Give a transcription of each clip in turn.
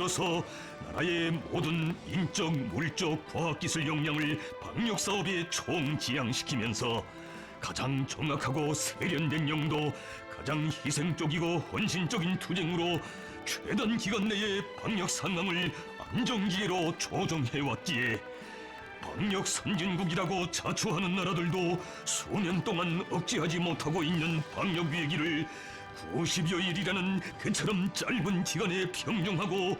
들어서 나라의 모든 인적, 물적, 과학기술 역량을 방역사업에 총지향시키면서 가장 정확하고 세련된 영도, 가장 희생적이고 헌신적인 투쟁으로 최단 기간 내에 방역 상황을 안정기계로 조정해왔기에 방역 선진국이라고 자처하는 나라들도 수년 동안 억제하지 못하고 있는 방역 위기를 90여일이라는 그처럼 짧은 기간에 평정하고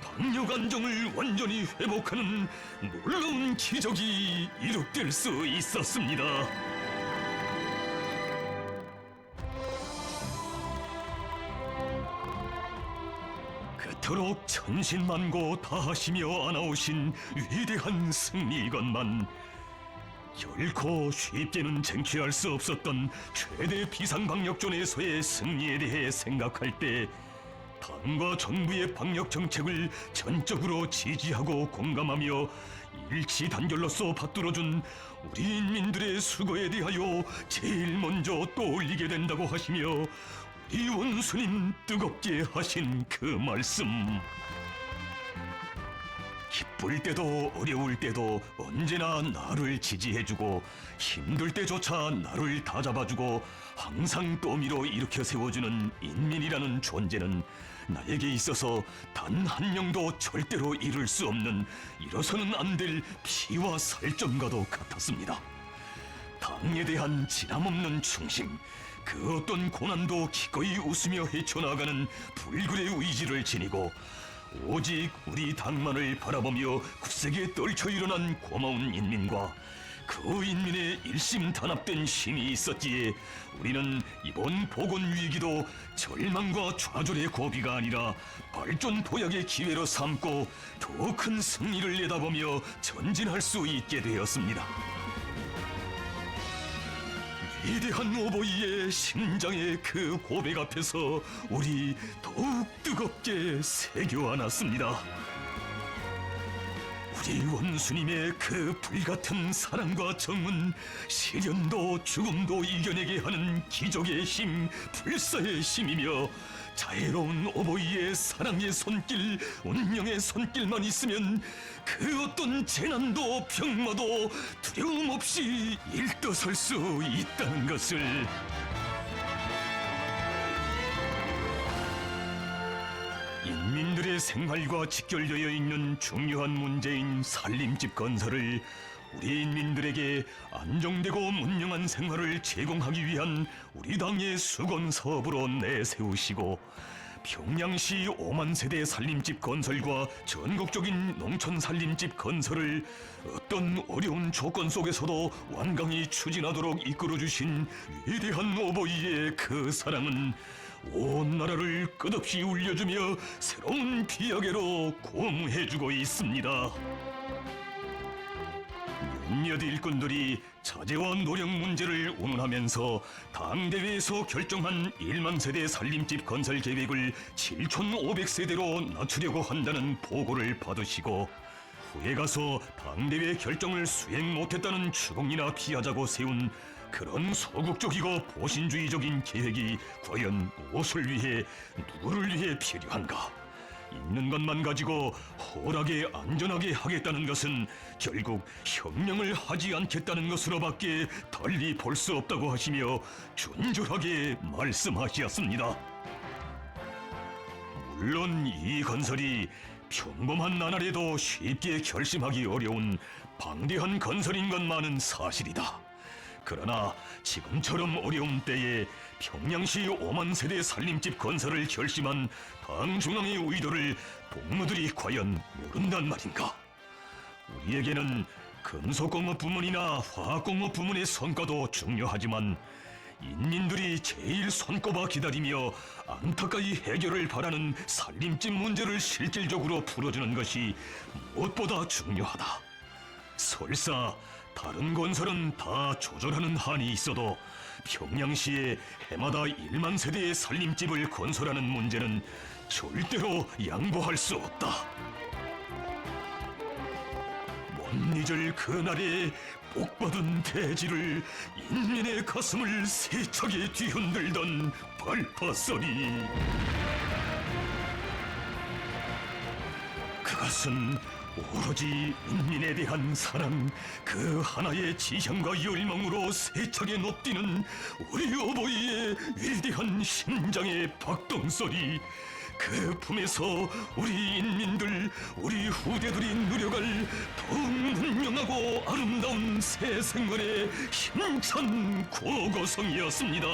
방역 안정을 완전히 회복하는 놀라운 기적이 이룩될 수 있었습니다. 그토록 천신만고 다하시며 안아오신 위대한 승리건만 결코 쉽게는 쟁취할 수 없었던 최대 비상방역존에서의 승리에 대해 생각할 때 당과 정부의 방역 정책을 전적으로 지지하고 공감하며 일치 단결로서 받들어준 우리 인민들의 수고에 대하여 제일 먼저 떠올리게 된다고 하시며 우리 원수님 뜨겁게 하신 그 말씀, 기쁠 때도 어려울 때도 언제나 나를 지지해주고 힘들 때조차 나를 다잡아주고 항상 떠밀어 일으켜 세워주는 인민이라는 존재는 나에게 있어서 단 한 명도 절대로 이룰 수 없는 이뤄서는 안 될 피와 살점과도 같았습니다. 당에 대한 진함없는 충심, 그 어떤 고난도 기꺼이 웃으며 헤쳐나가는 불굴의 의지를 지니고 오직 우리 당만을 바라보며 굳세게 떨쳐 일어난 고마운 인민과 그 인민의 일심 단합된 힘이 있었기에 우리는 이번 보건 위기도 절망과 좌절의 고비가 아니라 발전 도약의 기회로 삼고 더 큰 승리를 내다보며 전진할 수 있게 되었습니다. 위대한 오보이의 심장의 그 고백 앞에서 우리 더욱 뜨겁게 새겨 안았습니다. 우리 원수님의 그 불같은 사랑과 정은 시련도 죽음도 이겨내게 하는 기적의 힘, 불사의 힘이며 자애로운 오보이의 사랑의 손길, 운명의 손길만 있으면 그 어떤 재난도 병마도 두려움 없이 일떠설 수 있다는 것을. 인민들의 생활과 직결되어 있는 중요한 문제인 살림집 건설을 우리 인민들에게 안정되고 문명한 생활을 제공하기 위한 우리 당의 수건 사업으로 내세우시고 평양시 5만 세대 살림집 건설과 전국적인 농촌 살림집 건설을 어떤 어려운 조건 속에서도 완강히 추진하도록 이끌어주신 위대한 오보이의 그 사랑은 온 나라를 끝없이 울려주며 새로운 비약계로 고무해주고 있습니다. 몇몇 일꾼들이 자재와 노력 문제를 운운하면서 당대회에서 결정한 1만 세대 살림집 건설 계획을 7,500세대로 낮추려고 한다는 보고를 받으시고 후에 가서 당대회 결정을 수행 못했다는 추궁이나 피하자고 세운 그런 소극적이고 보신주의적인 계획이 과연 무엇을 위해 누구를 위해 필요한가? 있는 것만 가지고 홀하게 안전하게 하겠다는 것은 결국 혁명을 하지 않겠다는 것으로밖에 달리 볼 수 없다고 하시며 준절하게 말씀하셨습니다. 물론 이 건설이 평범한 나날에도 쉽게 결심하기 어려운 방대한 건설인 것만은 사실이다. 그러나 지금처럼 어려운 때에 평양시 5만 세대 살림집 건설을 결심한 당 중앙의 의도를 동무들이 과연 모른단 말인가? 우리에게는 금속공업 부문이나 화학공업 부문의 성과도 중요하지만 인민들이 제일 손꼽아 기다리며 안타까이 해결을 바라는 살림집 문제를 실질적으로 풀어주는 것이 무엇보다 중요하다. 설사 다른 건설은 다 조절하는 한이 있어도 평양시에 해마다 1만 세대의 살림집을 건설하는 문제는 절대로 양보할 수 없다. 못 잊을 그날의 복받은 대지를 인민의 가슴을 세차게 뒤흔들던 발파소리. 그것은 오로지 인민에 대한 사랑, 그 하나의 지향과 열망으로 세차게 높뛰는 우리 어버이의 위대한 심장의 박동소리, 그 품에서 우리 인민들, 우리 후대들이 누려갈 더욱 문명하고 아름다운 새 생활의 힘찬 고고성이었습니다.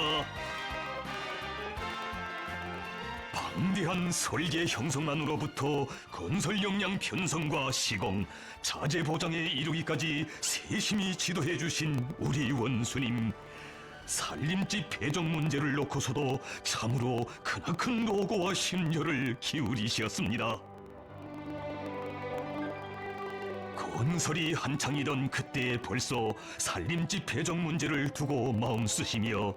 방대한 설계 형성안으로부터 건설 역량 편성과 시공, 자재 보장에 이르기까지 세심히 지도해 주신 우리 원수님, 살림집 배정 문제를 놓고서도 참으로 크나큰 노고와 심려를 기울이셨습니다. 건설이 한창이던 그때 벌써 살림집 배정 문제를 두고 마음 쓰시며,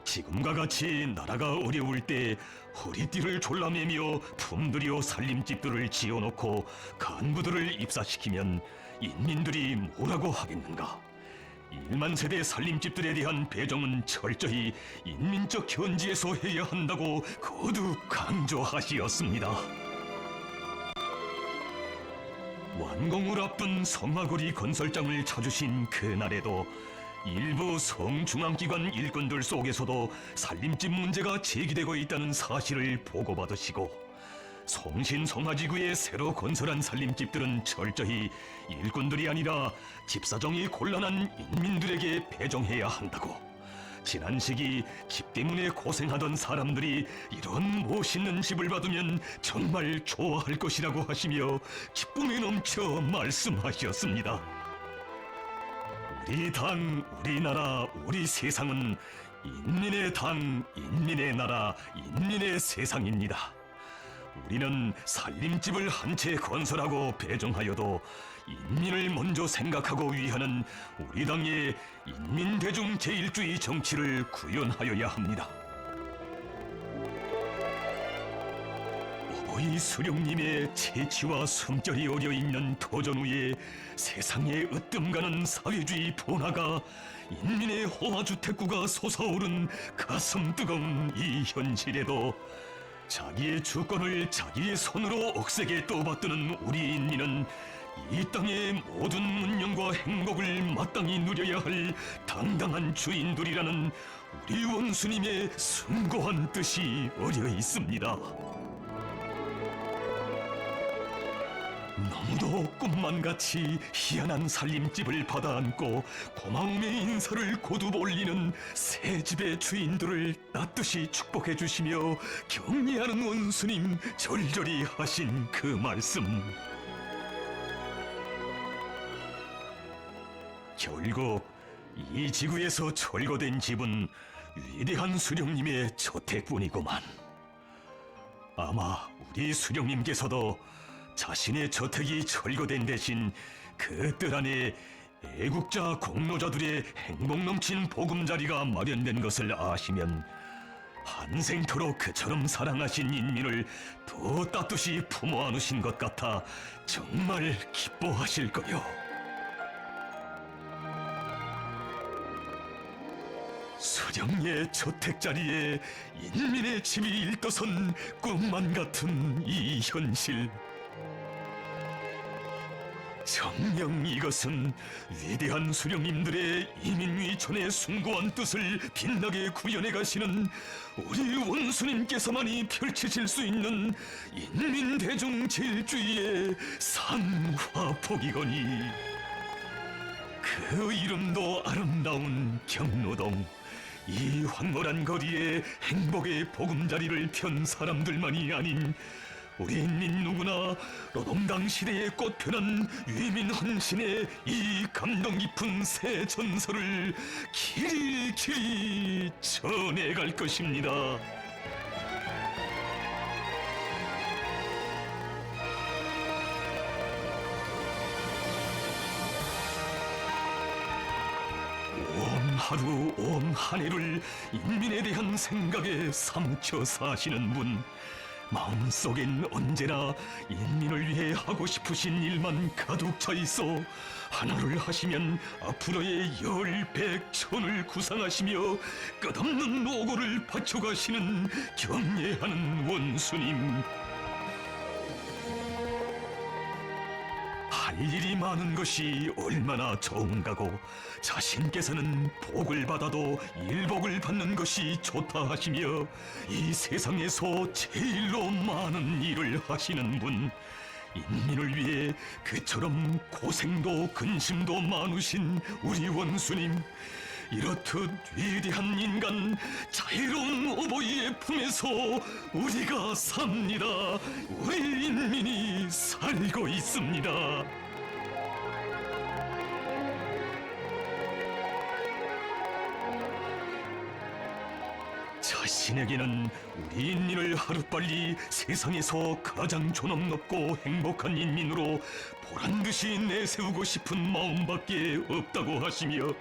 지금과 같이 나라가 어려울 때 허리띠를 졸라매며 품들여 살림집들을 지어놓고 간부들을 입사시키면 인민들이 뭐라고 하겠는가? 1만 세대 살림집들에 대한 배정은 철저히 인민적 견지에서 해야 한다고 거듭 강조하시었습니다. 완공을 앞둔 성화거리 건설장을 찾으신 그날에도 일부 성중앙기관 일꾼들 속에서도 살림집 문제가 제기되고 있다는 사실을 보고받으시고, 성신성화지구에 새로 건설한 살림집들은 철저히 일꾼들이 아니라 집사정이 곤란한 인민들에게 배정해야 한다고, 지난 시기 집 때문에 고생하던 사람들이 이런 멋있는 집을 받으면 정말 좋아할 것이라고 하시며 기쁨에 넘쳐 말씀하셨습니다. 우리 당, 우리나라, 우리 세상은 인민의 당, 인민의 나라, 인민의 세상입니다. 우리는 살림집을 한 채 건설하고 배정하여도 인민을 먼저 생각하고 위하는 우리 당의 인민대중 제일주의 정치를 구현하여야 합니다. 어버이 수령님의 채취와 숨결이 어려있는 도전 후에 세상에 으뜸가는 사회주의 분화가 인민의 호화주택구가 솟아오른 가슴 뜨거운 이 현실에도 자기의 주권을 자기의 손으로 억세게 떠받드는 우리 인민은 이 땅의 모든 문명과 행복을 마땅히 누려야 할 당당한 주인들이라는 우리 원수님의 숭고한 뜻이 어려 있습니다. 너무도 꿈만같이 희한한 살림집을 받아안고 고마움의 인사를 거듭 올리는 새 집의 주인들을 따뜻이 축복해 주시며 격려하는 원수님 절절히 하신 그 말씀, 결국 이 지구에서 철거된 집은 위대한 수령님의 저택뿐이구만. 아마 우리 수령님께서도 자신의 저택이 철거된 대신 그 뜰 안에 애국자 공로자들의 행복 넘친 보금자리가 마련된 것을 아시면 한생토록 그처럼 사랑하신 인민을 더 따뜻이 품어 안으신 것 같아 정말 기뻐하실 거요. 수령의 저택자리에 인민의 집이 일떠선 꿈만 같은 이 현실, 정녕 이것은 위대한 수령님들의 이민위천의 숭고한 뜻을 빛나게 구현해 가시는 우리 원수님께서만이 펼치실 수 있는 인민대중 제일주의의 산화폭이거니, 그 이름도 아름다운 경로동, 이 황홀한 거리에 행복의 보금자리를 편 사람들만이 아닌 우리 인민 누구나 노동당 시대에 꽃펴난 위민 헌신의 이 감동 깊은 새 전설을 길이 전해갈 것입니다. 온 하루 온 한 해를 인민에 대한 생각에 삼켜 사시는 분, 마음속엔 언제나 인민을 위해 하고 싶으신 일만 가득 차 있어 하나를 하시면 앞으로의 열, 백, 천을 구상하시며 끝없는 노고를 바쳐가시는 경례하는 원수님, 할 일이 많은 것이 얼마나 좋은가고 자신께서는 복을 받아도 일복을 받는 것이 좋다 하시며 이 세상에서 제일로 많은 일을 하시는 분, 인민을 위해 그처럼 고생도 근심도 많으신 우리 원수님, 이렇듯 위대한 인간 자유로운 어버이의 품에서 우리가 삽니다. 우리 인민이 살고 있습니다. 자신에게는 우리 인민을 하루빨리 세상에서 가장 존엄 높고 행복한 인민으로 보란듯이 내세우고 싶은 마음밖에 없다고 하시며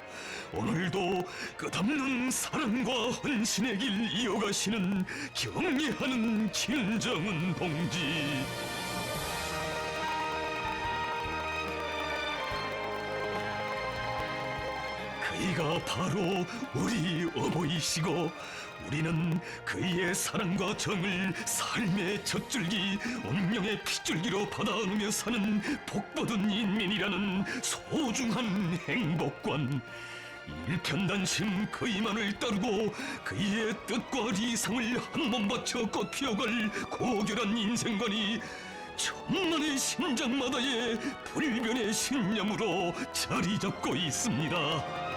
오늘도 끝없는 사랑과 헌신의 길 이어가시는 경애하는 김정은 동지. 그이가 바로 우리 어버이시고 우리는 그이의 사랑과 정을 삶의 젖줄기, 운명의 핏줄기로 받아 안으며 사는 복받은 인민이라는 소중한 행복관. 일편단심 그이만을 따르고 그이의 뜻과 리상을 한 번 바쳐 꽃피어갈 고결한 인생관이 천만의 심장마다의 불변의 신념으로 자리 잡고 있습니다.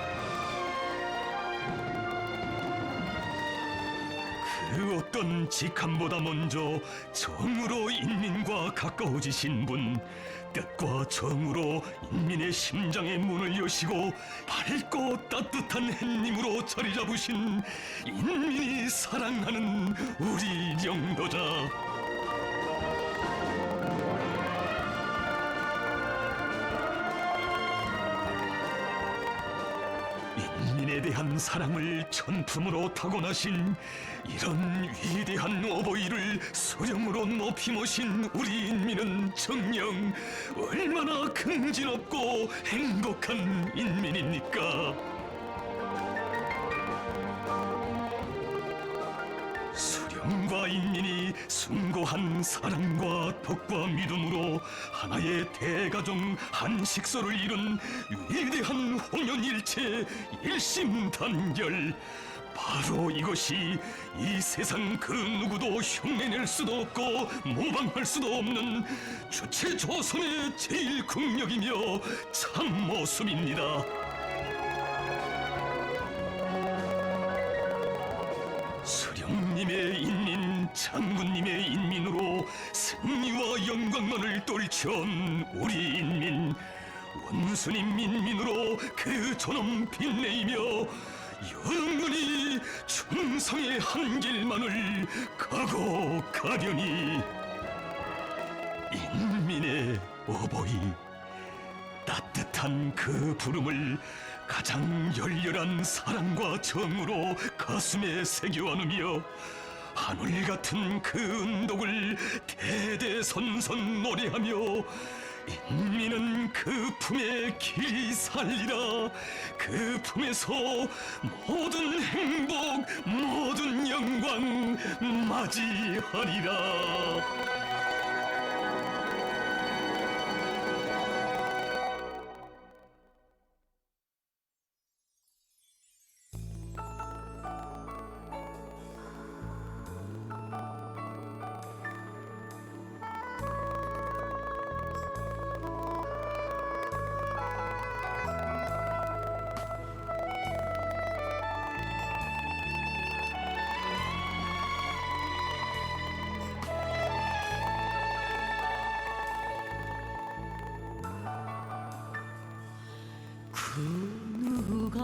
그 어떤 직함보다 먼저 정으로 인민과 가까워지신 분, 뜻과 정으로 인민의 심장의 문을 여시고 밝고 따뜻한 햇님으로 자리 잡으신 인민이 사랑하는 우리 영도자. 인민에 대한 사랑을 천품으로 타고나신 이런 위대한 어버이를 소령으로 높이 모신 우리 인민은 정녕 얼마나 긍진없고 행복한 인민입니까? 수령과 인민이 숭고한 사랑과 덕과 믿음으로 하나의 대가족 한 식소를 이룬 위대한 홍연일체 일심단결. 바로 이것이 이 세상 그 누구도 흉내낼 수도 없고 모방할 수도 없는 주체 조선의 제일 국력이며 참모습입니다. 수령님의 인민, 장군님의 인민으로 승리와 영광만을 떨쳐온 우리 인민, 원수님 인민으로 그 존엄 빛내이며 영원히 충성의 한 길만을 가고 가려니. 인민의 어버이, 따뜻한 그 부름을 가장 열렬한 사랑과 정으로 가슴에 새겨 안으며 하늘 같은 그 은독을 대대손손 노래하며 인민은 그 품에 길이 살리라. 그 품에서 모든 행복, 모든 영광 맞이하리라. 그 누가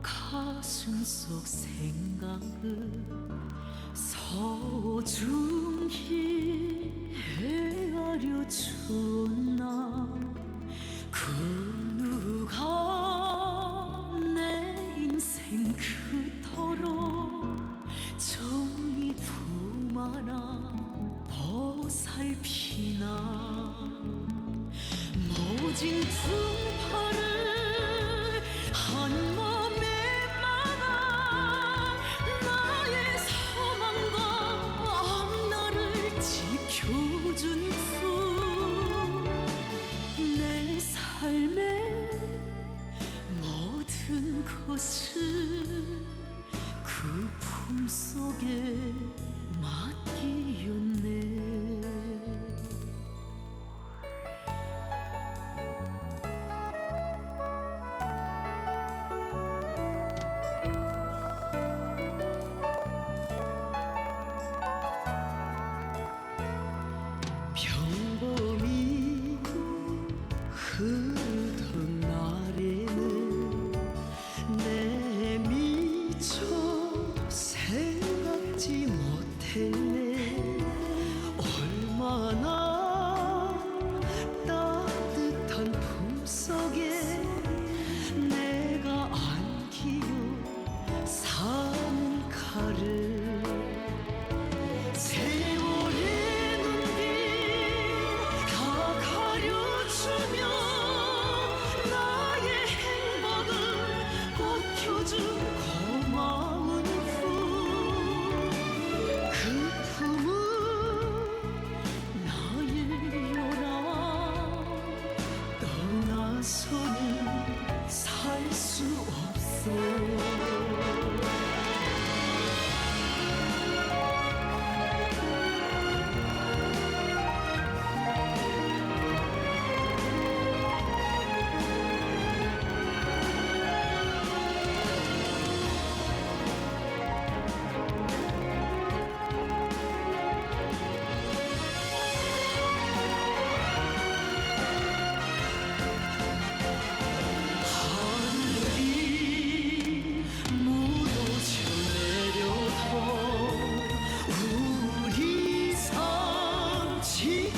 가슴속 생각을 소중히 헤아려 주었나. 그 누가 내 인생 그토록 정이 품 하나 보살피나. 모진 풍파를 한 몸에 막아 나의 소망과 앞날을 지켜준 후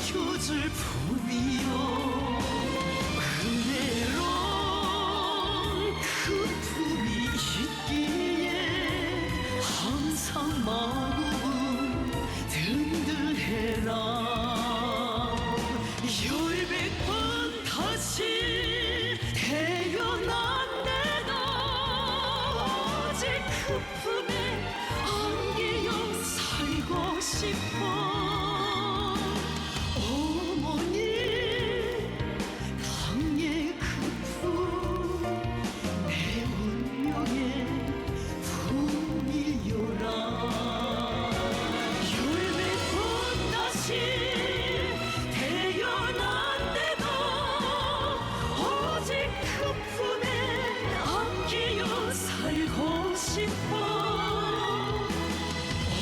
지켜줄 품이요 은혜로운 그 품이 있기에 항상 마음은 든든해라 열백번 다시 태어난 내가 오직 그 품에 안기어 살고 싶어 어머니 당의 그 품 내 운명의 품이요라 열백번 다시 태어난 내가 오직 그 품에 안기어 살고 싶어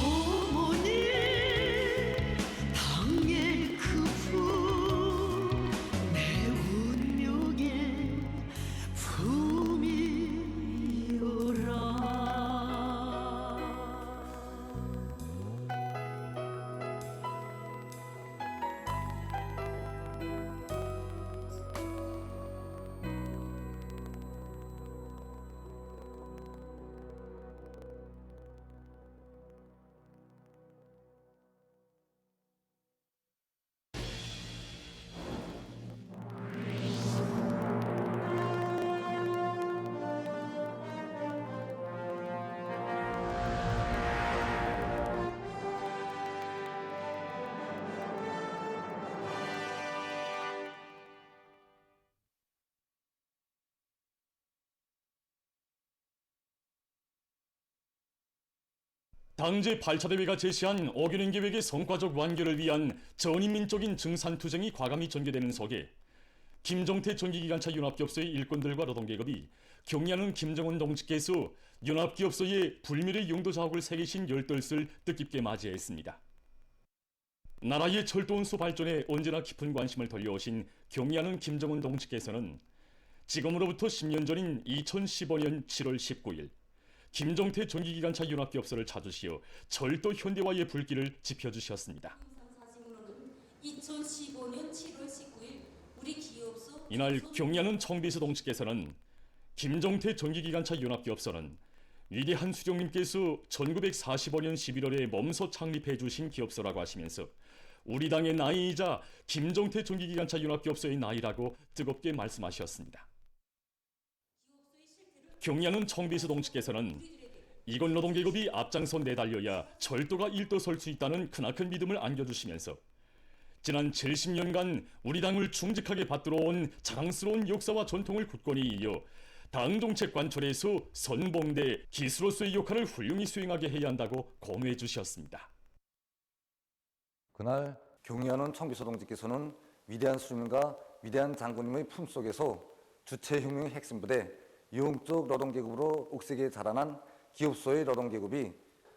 어머니 당의 그 품 내 운명의 품이요라 당제 8차 대회가 제시한 어균행 계획의 성과적 완결을 위한 전인민적인 증산투쟁이 과감히 전개되는 속에 김정태 전기기관차 융합기업소의 일꾼들과 노동계급이 경리하는 김정은 동지께서 융합기업소의 불멸의 용도 자옥을 새기신 열떨을 뜻깊게 맞이했습니다. 나라의 철도운수 발전에 언제나 깊은 관심을 돌려오신 경리하는 김정은 동지께서는 지금으로부터 10년 전인 2015년 7월 19일 김정태 전기기관차 융합기업소를 찾으시어 철도 현대화의 불길을 지펴주셨습니다. 2015년 7월 19일 우리 기업소 이날 경리하는 청비서 동지께서는 김정태 전기기관차 융합기업소는 위대한 수령님께서 1945년 11월에 몸소 창립해 주신 기업소라고 하시면서 우리 당의 나이이자 김정태 전기기관차 융합기업소의 나이라고 뜨겁게 말씀하셨습니다. 경리하는 청비서 동지께서는 이건 노동계급이 앞장서 내달려야 철도가 일도설 수 있다는 크나큰 믿음을 안겨주시면서 지난 70년간 우리 당을 충직하게 받들어온 자랑스러운 역사와 전통을 굳건히 이어 당 정책 관철에서 선봉대 기수로서의 역할을 훌륭히 수행하게 해야 한다고 권유해 주셨습니다. 그날 경리하는 청비서 동지께서는 위대한 수령님과 위대한 장군님의 품속에서 주체혁명의 핵심부대 유흥적 노동계급으로 옥색에 자라난 기업소의 노동계급이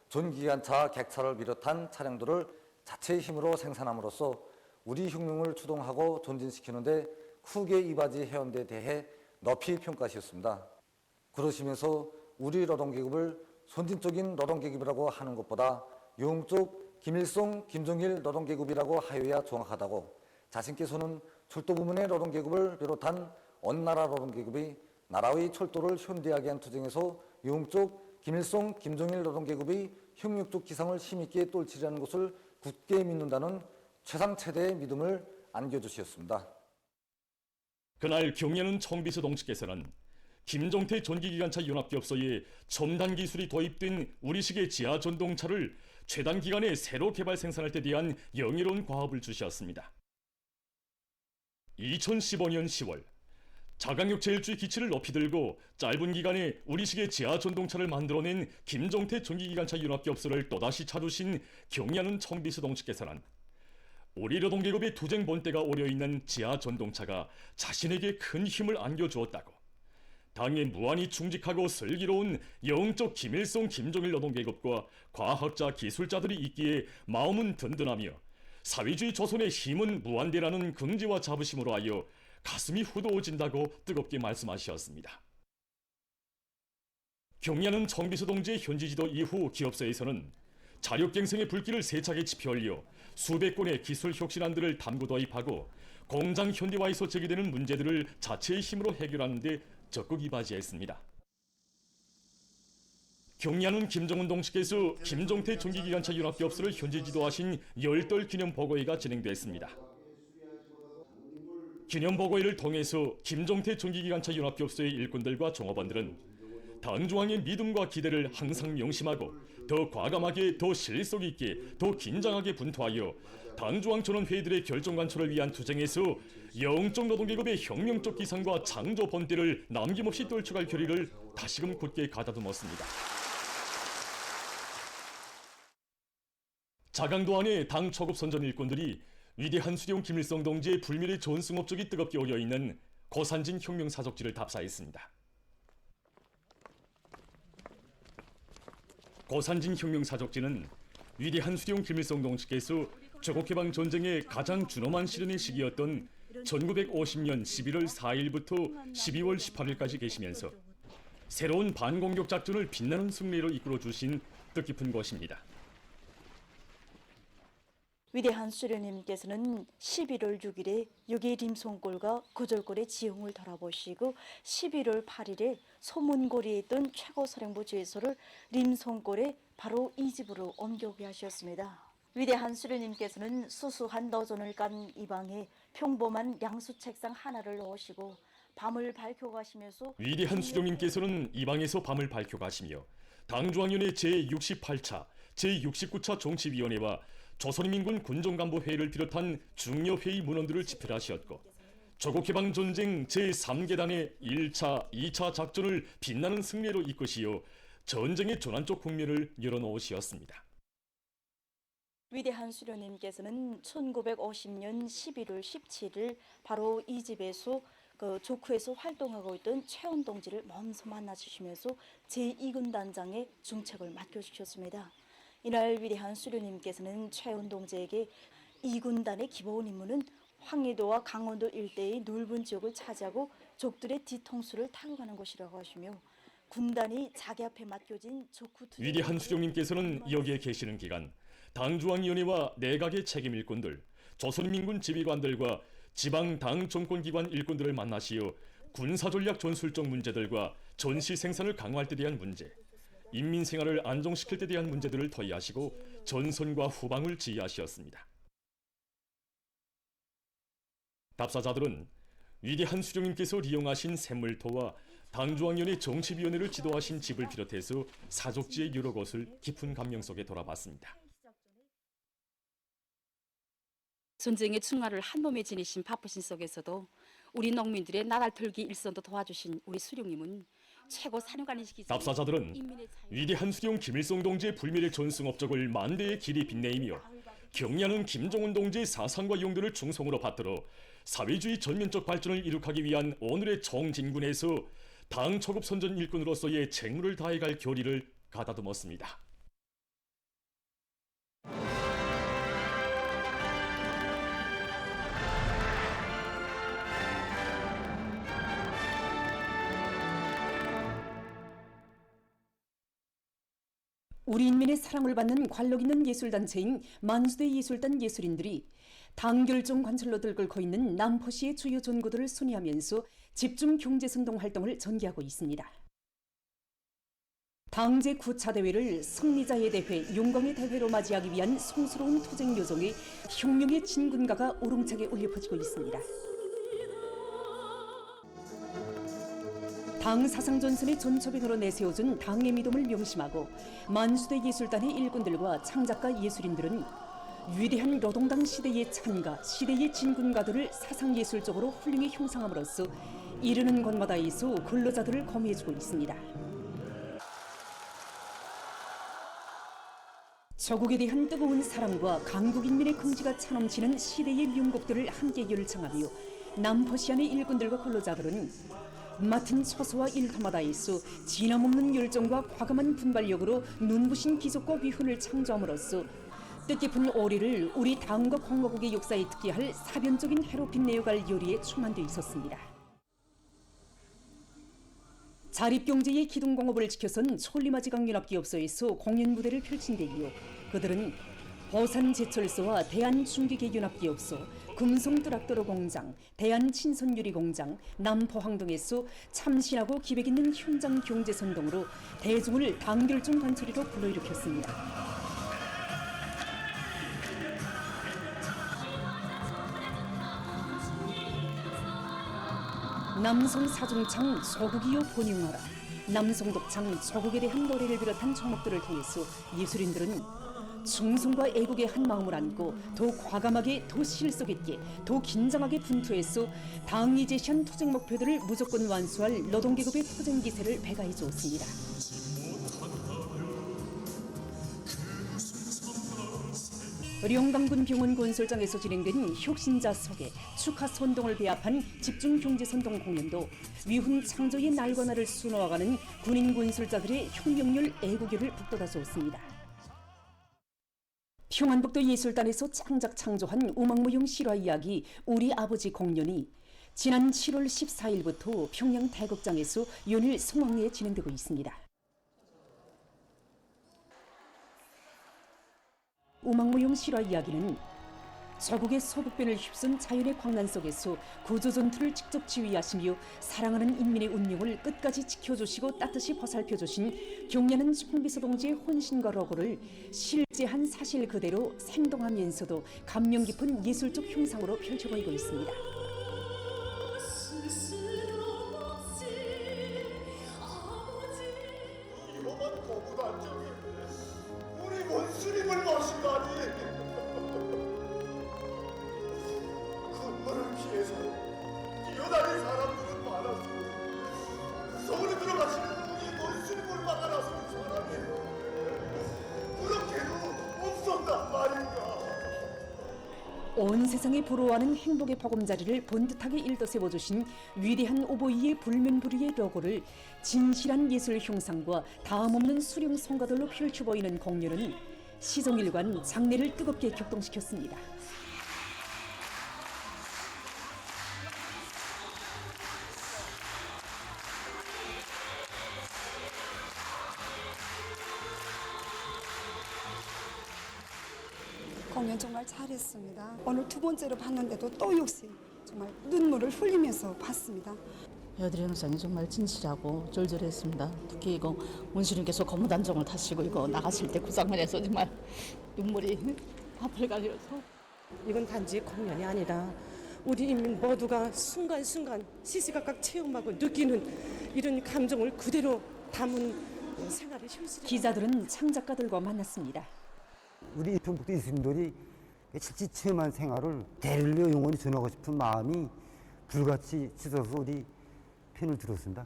전기관차 객차를 비롯한 차량들을 자체의 힘으로 생산함으로써 우리 혁명을 추동하고 전진시키는 데 크게 이바지해온 데 대해 높이 평가하셨습니다. 그러시면서 우리 노동계급을 선진적인 노동계급이라고 하는 것보다 유흥적 김일성, 김정일 노동계급이라고 하여야 정확하다고 자신께서는 철도 부문의 노동계급을 비롯한 온 나라 노동계급이 나라의 철도를 현대하게 한 투쟁에서 유흥적 김일성, 김정일 노동계급의 혁명적 기상을 힘있게 떨치려는 것을 굳게 믿는다는 최상 최대의 믿음을 안겨주셨습니다. 그날 경리하는 청비서 동지께서는 김정태 전기기관차 융합기업소에 첨단 기술이 도입된 우리식의 지하전동차를 최단 기간에 새로 개발 생산할 때 대한 영예로운 과업을 주셨습니다. 2015년 10월 자강력 제일주의 기치를 높이 들고 짧은 기간에 우리식의 지하전동차를 만들어낸 김정태 전기기관차 융합기업소를 또다시 찾으신 경리하는 청비서 동지께서는 우리 노동계급의 투쟁 본때가 오려있는 지하전동차가 자신에게 큰 힘을 안겨주었다고 당에 무한히 충직하고 슬기로운 영적 김일성, 김정일 노동계급과 과학자, 기술자들이 있기에 마음은 든든하며 사회주의 조선의 힘은 무한대라는 긍지와 자부심으로 하여 가슴이 후두어진다고 뜨겁게 말씀하셨습니다. 경리하는 청비서 동지의 현지 지도 이후 기업소에서는 자력갱생의 불길을 세차게 지펴올려 수백 건의 기술 혁신안들을 담고 도입하고 공장 현대화에서 제기되는 문제들을 자체의 힘으로 해결하는 데 적극 이바지했습니다. 경리하는 김정은 동식에서 김종태 전기기관차 융합기업소를 현재 지도하신 열떨 기념보고회가 진행됐습니다. 기념보고회를 통해서 김종태 전기기관차 융합기업소의 일꾼들과 종업원들은 당중앙의 믿음과 기대를 항상 명심하고 더 과감하게, 더 실속 있게, 더 긴장하게 분투하여 당중앙 전원회의들의 결정 관철을 위한 투쟁에서 영적 노동계급의 혁명적 기상과 창조 본때를 남김없이 떨쳐갈 결의를 다시금 굳게 가다듬었습니다. 자강도 안의 당 초급 선전 일꾼들이 위대한 수령 김일성 동지의 불멸의 전승 업적이 뜨겁게 오려있는 고산진 혁명사적지를 답사했습니다. 고산진 혁명사적지는 위대한 수령 김일성 동지께서 조국해방 전쟁의 가장 준엄한 시련의 시기였던 1950년 11월 4일부터 12월 18일까지 계시면서 새로운 반공격 작전을 빛나는 승리로 이끌어 주신 뜻깊은 곳입니다. 위대한 수련님께서는 11월 6일에 6일 림송골과 구절골의 지형을 돌아보시고 11월 8일에 소문고리에 있던 최고사령부 주의소를 림송골에 바로 이 집으로 옮겨오게 하셨습니다. 위대한 수련님께서는 수수한 너전을 깐 이 방에 평범한 양수 책상 하나를 놓으시고 밤을 밝혀가시면서 위대한 수령님께서는 이 방에서 밤을 밝혀가시며 당중앙위원회 제68차, 제69차 정치위원회와 조선인민군 군정간부회의를 비롯한 중요회의 문헌들을 집필하셨고 조국해방전쟁 제3계단의 1차, 2차 작전을 빛나는 승리로 이끄시어 전쟁의 전환적 국면을 열어놓으시었습니다. 위대한 수련님께서는 1950년 11월 17일 바로 이 집에서 조크에서 활동하고 있던 최원 동지를 먼저 만나주시면서 제2군 단장의 중책을 맡겨주셨습니다. 이날 위대한 수련님께서는 최원 동지에게 2군단의 기본 임무는 황해도와 강원도 일대의 넓은 지역을 차지하고 적들의 뒤통수를 타고 가는 것이라고 하시며 군단이 자기 앞에 맡겨진 조크 위대한 수령님께서는 여기에 계시는 기간 당중앙위원회와 내각의 책임 일꾼들, 조선인민군 지휘관들과 지방 당 정권기관 일꾼들을 만나시어 군사전략 전술적 문제들과 전시 생산을 강화할 때 대한 문제, 인민 생활을 안정시킬 때 대한 문제들을 토의하시고 전선과 후방을 지휘하시었습니다. 답사자들은 위대한 수령님께서 리용하신 샘물토와 당중앙위원회 정치위원회를 지도하신 집을 비롯해서 사족지의 여러 곳을 깊은 감명 속에 돌아봤습니다. 전쟁의 충화를 한 몸에 지니신 바쁘신 속에서도 우리 농민들의 나라 털기 일선도 도와주신 우리 수령님은 최고 사령관이시기 때문에 답사자들은 위대한 수령 김일성 동지의 불멸의 전승 업적을 만대의 길이 빛내이며 경리하는 김정은 동지의 사상과 용도를 충성으로 받들어 사회주의 전면적 발전을 이룩하기 위한 오늘의 정진군에서 당 초급 선전 일꾼으로서의 책무를 다해갈 결의를 가다듬었습니다. 우리 인민의 사랑을 받는 관록 있는 예술단체인 만수대 예술단 예술인들이 당결정 관철로 들끓고 있는 남포시의 주요 전구들을 순회하면서 집중 경제승동 활동을 전개하고 있습니다. 당제 9차 대회를 승리자의 대회, 용광의 대회로 맞이하기 위한 성스러운 투쟁 요정의 혁명의 진군가가 우렁차게 울려 퍼지고 있습니다. 당 사상전선의 전초변으로 내세워준 당의 믿음을 명심하고 만수대 예술단의 일꾼들과 창작가 예술인들은 위대한 노동당 시대의 찬가, 시대의 진군가들을 사상예술적으로 훌륭히 형상함으로써 이르는 곳마다에서 근로자들을 거미해주고 있습니다. 조국에 대한 뜨거운 사랑과 강국인민의 긍지가 차넘치는 시대의 명곡들을 함께 열창하며 남포시안의 일꾼들과 근로자들은 맡은 처소와 일터마다에서 진함없는 열정과 과감한 분발력으로 눈부신 기적과 위훈을 창조함으로써 뜻깊은 오리를 우리 당과 공화국의 역사에 특기할 사변적인 해로 빛내어갈 요리에 충만되어 있었습니다. 자립경제의 기둥공업을 지켜선 천리마지강 연합기업소에서 공연 무대를 펼친 데이어 그들은 버산제철소와 대한중기계연합기업소, 금송트락도로 공장, 대한친선유리공장, 남포항 등에서 참신하고 기백 있는 현장 경제선동으로 대중을 단결중 관소리로 불러일으켰습니다. 남성 사중창 서국이요 본영하라, 남성 독창 서국에 대한 노래를 비롯한 종목들을 통해서 예술인들은 충성과 애국의 한 마음을 안고 더 과감하게, 더 실속 있게, 더 긴장하게 분투해서 당이 제시한 투쟁 목표들을 무조건 완수할 노동계급의 투쟁 기세를 배가해 주었습니다. 령강군 병원 건설장에서 진행된 혁신자 속에 축하 선동을 배합한 집중 경제 선동 공연도 위훈 창조의 날과 날을 수놓아가는 군인 건설자들의 혁명률 애국열을 북돋아 주었습니다. 평안북도 예술단에서 창작 창조한 우망무용 실화 이야기 우리 아버지 공연이 지난 7월 14일부터 평양 대극장에서 연일 성황리에 진행되고 있습니다. 우망무용 실화 이야기는 저국의 소국변을 휩쓴 자연의 광란 속에서 구조전투를 직접 지휘하시며 사랑하는 인민의 운명을 끝까지 지켜주시고 따뜻이 보살펴주신 경례하는 청비서 동지의 혼신과 로고를 실제한 사실 그대로 생동하면서도 감명 깊은 예술적 형상으로 펼쳐보이고 있습니다. 이거만 거부도 안 적이 우리 원수님을 모신다니. 군문을 피해서 뛰어다닌 사람들은 많았어. 서울에 들어가시는 우리 원수님을 막아 나서는 사람이 그렇게도 없었단 말인가. 온 세상에 부러워하는 행복의 보금자리를 번듯하게 일떠세워주신 위대한 오보이의 불면불이의 로고를 진실한 예술 형상과 다음없는 수령 성가들로 펼쳐 보이는 공연은 시종일관 장내를 뜨겁게 격동시켰습니다. 공연 정말 잘했습니다. 오늘 두 번째로 봤는데도 또 역시 정말 눈물을 흘리면서 봤습니다. 여드리 영상이 정말 진실하고 절절했습니다. 특히 이거 원수님께서 고무단정을 타시고 이거 나가실 때 그 장면에서 정말 눈물이 앞을 가려서. 이건 단지 공연이 아니라 우리 인민 모두가 순간순간 시시각각 체험하고 느끼는 이런 감정을 그대로 담은 생활의 현실입니다. 기자들은 창작가들과 만났습니다. 우리 평북도 예술인들이 실제 체험한 생활을 대를 영원히 전하고 싶은 마음이 불같이 치솟아서 우리 편을 들었습니다.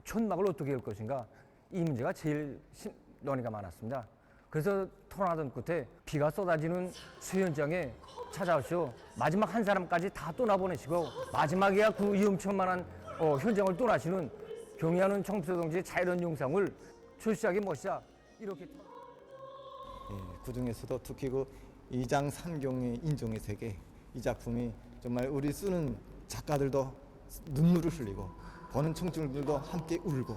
천막을 어떻게 할 것인가, 이 문제가 제일 논의가 많았습니다. 그래서 토론하던 끝에 비가 쏟아지는 수연장에 찾아오시오. 마지막 한 사람까지 다 떠나보내시고 마지막에야 그 위험천만한 현장을 떠나시는 경의하는 청비서 동지의 자유로운 영상을 출시하게 모시자. 이렇게. 그 중에서도 특히 그 이장 산경의 인종의 세계, 이 작품이 정말 우리 쓰는 작가들도 눈물을 흘리고 보는 청중들도 함께 울고,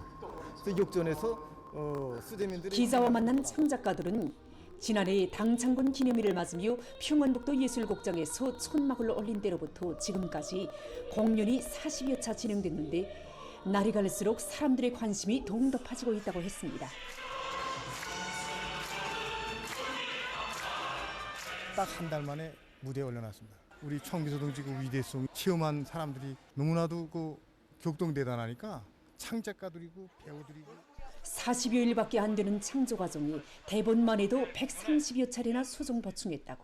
그 욕전에서 수재민들이 기자와 만난 창작가들은 지난해 당창건 기념일을 맞으며 평안북도 예술곡장에서 천막을 올린 때로부터 지금까지 공연이 40여 차 진행됐는데 날이 갈수록 사람들의 관심이 더욱 높아지고 있다고 했습니다. 딱 한 달 만에 무대에 올려놨습니다. 우리 청비서 동지 그 위대성 체험한 사람들이 너무나도 그 격동대단하니까 창작가들이고 배우들이고 40여일밖에 안 되는 창조 과정이 대본만 해도 130여 차례나 수정 보충했다고.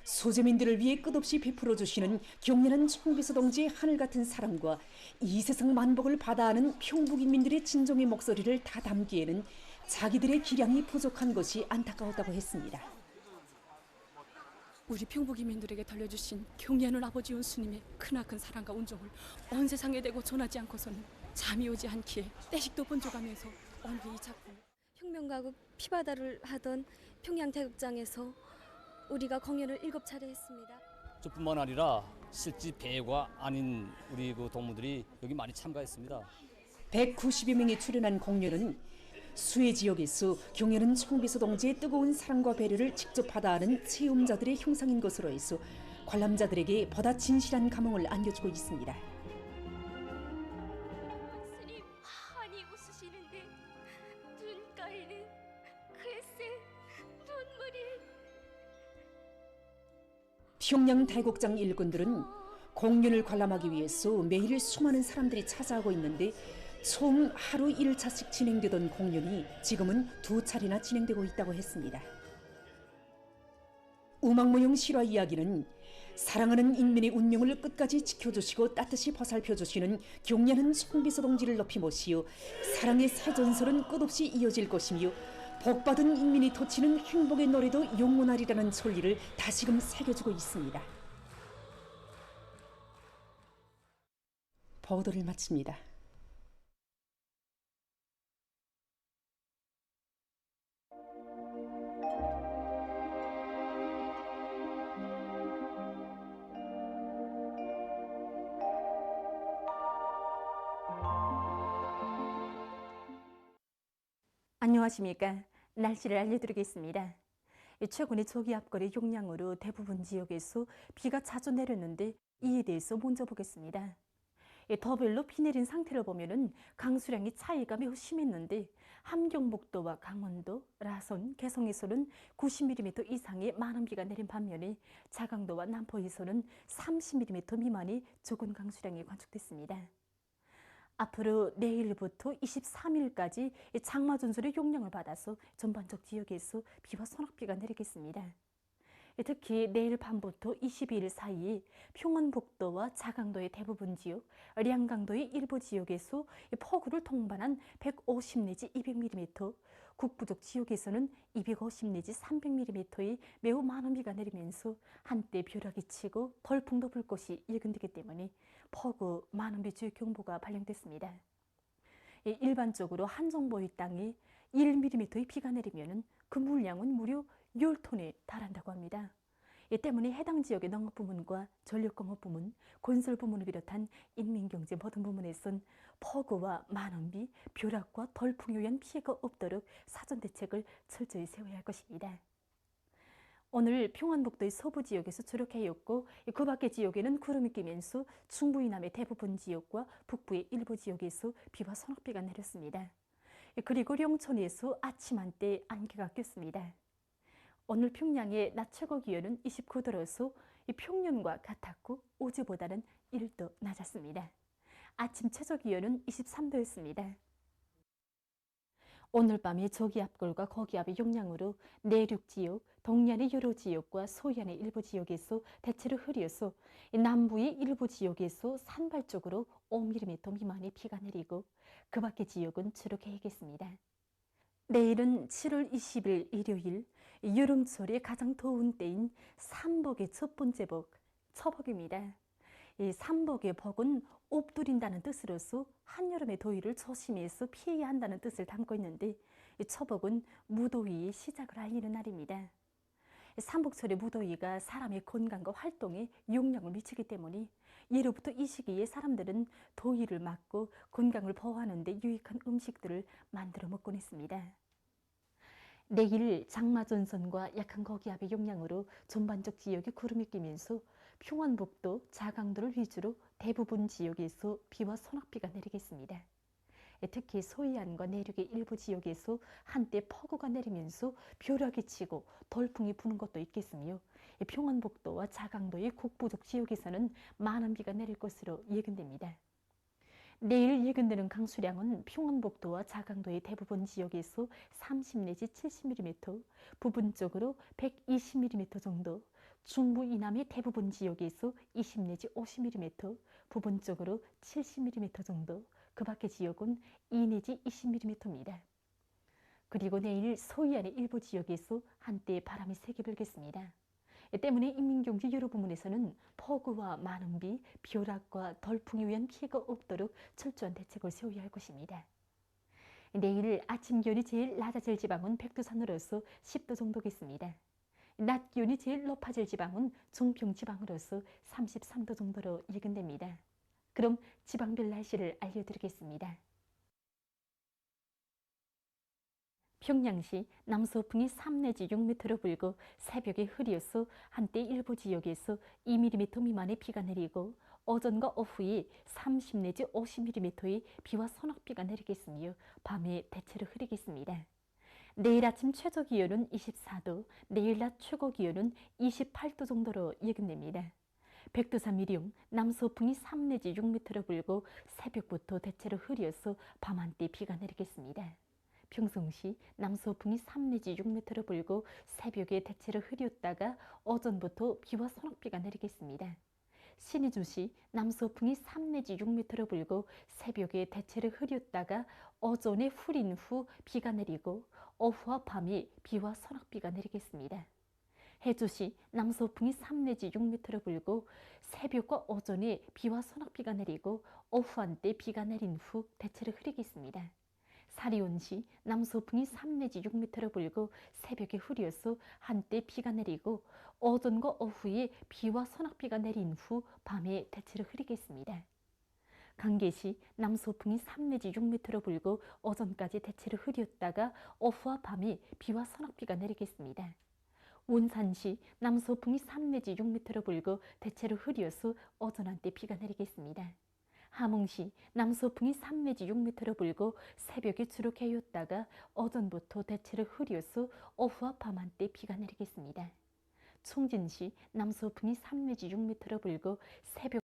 소재민들을 위해 끝없이 베풀어 주시는 경륜한 청비서 동지의 하늘 같은 사랑과 이 세상 만복을 받아하는 평북인민들의 진정의 목소리를 다 담기에는 자기들의 기량이 부족한 것이 안타까웠다고 했습니다. 우리 평북인민들에게 돌려주신 경애하는 아버지 원수님의 크나큰 사랑과 온정을 온 세상에 대고 전하지 않고서는 잠이 오지 않기에 떼식도 번져가면서 오늘 이 작품 혁명가국 피바다를 하던 평양 대극장에서 우리가 공연을 7차례 했습니다. 저뿐만 아니라 실제 배우가 아닌 우리 그 동무들이 여기 많이 참가했습니다. 190여 명이 출연한 공연은 수해 지역에서 경연은 청비서 동지의 뜨거운 사랑과 배려를 직접 받아하는 체험자들의 형상인 것으로 해서 관람자들에게 보다 진실한 감흥을 안겨주고 있습니다. 스님 환히 웃으시는데 눈가에는 글쎄 눈물이. 평양 다국장 일꾼들은 공연을 관람하기 위해서 매일 수많은 사람들이 찾아오고 있는데 총 하루 1차씩 진행되던 공연이 지금은 2차례나 진행되고 있다고 했습니다. 우망모형 실화 이야기는 사랑하는 인민의 운명을 끝까지 지켜주시고 따뜻이 보살펴주시는 경연한 청비서 동지를 높이 모시어 사랑의 새 전설은 끝없이 이어질 것이며 복받은 인민이 터치는 행복의 노래도 영원하리라는 솔리를 다시금 새겨주고 있습니다. 보도를 마칩니다. 안녕하십니까. 날씨를 알려드리겠습니다. 최근에 저기 앞거리 용량으로 대부분 지역에서 비가 자주 내렸는데 이에 대해서 먼저 보겠습니다. 더별로 비 내린 상태를 보면은 강수량이 차이가 매우 심했는데 함경북도와 강원도, 라선, 개성에서는 90mm 이상의 많은 비가 내린 반면에 자강도와 남포에서는 30mm 미만의 적은 강수량이 관측됐습니다. 앞으로 내일부터 23일까지 장마전설의 용량을 받아서 전반적 지역에서 비와 소낙비가 내리겠습니다. 특히 내일 밤부터 22일 사이에 평안북도와 자강도의 대부분 지역, 량강도의 일부 지역에서 폭우를 동반한 150 내지 200mm, 북부족 지역에서는 250 내지 300mm의 매우 많은 비가 내리면서 한때 벼락이 치고 돌풍도 불 것이 예견되기 때문에 폭우, 많은 비 주의경보가 발령됐습니다. 일반적으로 한정보의 땅에 1mm의 비가 내리면 그 물량은 무려 10톤에 달한다고 합니다. 이 때문에 해당 지역의 농업부문과 전력공업부문, 건설부문을 비롯한 인민경제 모든 부문에선 폭우와 많은 비, 벼락과 돌풍에 의한 피해가 없도록 사전 대책을 철저히 세워야 할 것입니다. 오늘 평안북도의 서부 지역에서 추력해였고 그 밖의 지역에는 구름이 끼면서 중부 이남의 대부분 지역과 북부의 일부 지역에서 비와 소낙비가 내렸습니다. 그리고 령천에서 아침 한때 안개가 꼈습니다. 오늘 평양의 낮 최고 기온은 29도로서 평년과 같았고 어제보다는 1도 낮았습니다. 아침 최저 기온은 23도였습니다. 오늘 밤에 저기압골과 거기압의 영향으로 내륙 지역, 동해안의 여러 지역과 서해안의 일부 지역에서 대체로 흐려서 남부의 일부 지역에서 산발 쪽으로 5mm 미만의 비가 내리고 그 밖의 지역은 주로 개겠습니다. 내일은 7월 20일 일요일, 여름철의 가장 더운 때인 삼복의 첫 번째 복, 처복입니다. 이 삼복의 복은 엎드린다는 뜻으로서 한여름의 더위를 조심해서 피해야 한다는 뜻을 담고 있는데 이 처복은 무더위의 시작을 알리는 날입니다. 삼복철의 무더위가 사람의 건강과 활동에 영향을 미치기 때문에 예로부터 이 시기에 사람들은 더위를 막고 건강을 보호하는 데 유익한 음식들을 만들어 먹곤 했습니다. 내일 장마전선과 약한 거기압의 영향으로 전반적 지역에 구름이 끼면서 평안북도, 자강도를 위주로 대부분 지역에서 비와 소낙비가 내리겠습니다. 특히 서해안과 내륙의 일부 지역에서 한때 폭우가 내리면서 벼락이 치고 돌풍이 부는 것도 있겠으며 평안북도와 자강도의 북부족 지역에서는 많은 비가 내릴 것으로 예견됩니다. 내일 예견되는 강수량은 평안북도와 자강도의 대부분 지역에서 30 내지 70mm, 부분적으로 120mm 정도, 중부 이남의 대부분 지역에서 20 내지 50mm, 부분적으로 70mm 정도, 그 밖의 지역은 2 내지 20mm입니다. 그리고 내일 서해안의 일부 지역에서 한때 바람이 세게 불겠습니다. 때문에 인민경제 여러 부문에서는 폭우와 많은 비, 벼락과 돌풍에 의한 피해가 없도록 철저한 대책을 세워야 할 것입니다. 내일 아침 기온이 제일 낮아질 지방은 백두산으로서 10도 정도겠습니다. 낮 기온이 제일 높아질 지방은 종평 지방으로서 33도 정도로 예견됩니다. 그럼 지방별 날씨를 알려드리겠습니다. 평양시 남서풍이 3 내지 6m로 불고 새벽에 흐려서 한때 일부 지역에서 2mm 미만의 비가 내리고 오전과 오후에 30 내지 50mm의 비와 소낙비가 내리겠으며 밤에 대체로 흐리겠습니다. 내일 아침 최저 기온은 24도, 내일 낮 최고 기온은 28도 정도로 예견됩니다. 백두산 미령 남서풍이 3 내지 6m로 불고 새벽부터 대체로 흐려서 밤 한때 비가 내리겠습니다. 평성시 남서풍이 3 내지 6m로 불고 새벽에 대체로 흐렸다가 오전부터 비와 소낙비가 내리겠습니다. 신의주시 남서풍이 3 내지 6m로 불고 새벽에 대체로 흐렸다가 오전에 흐린 후 비가 내리고 오후와 밤에 비와 소낙비가 내리겠습니다. 해주시 남서풍이 3 내지 6m로 불고 새벽과 오전에 비와 소낙비가 내리고 오후 한때 비가 내린 후 대체로 흐리겠습니다. 사리온시 남서풍이 3 내지 6m로 불고 새벽에 흐려서 한때 비가 내리고 오전과 오후에 비와 소낙비가 내린 후 밤에 대체로 흐리겠습니다. 강계시 남서풍이 3 내지 6m로 불고 오전까지 대체로 흐렸다가 오후와 밤에 비와 소낙비가 내리겠습니다. 원산시 남서풍이 3 내지 6m로 불고 대체로 흐려서 오전 한때 비가 내리겠습니다. 함흥시 남서풍이 3 내지 6m로 불고 새벽에 주로 개였다가 오전부터 대체로 흐려서 오후와 밤 한때 비가 내리겠습니다. 총진시 남서풍이 3 내지 6m로 불고 새벽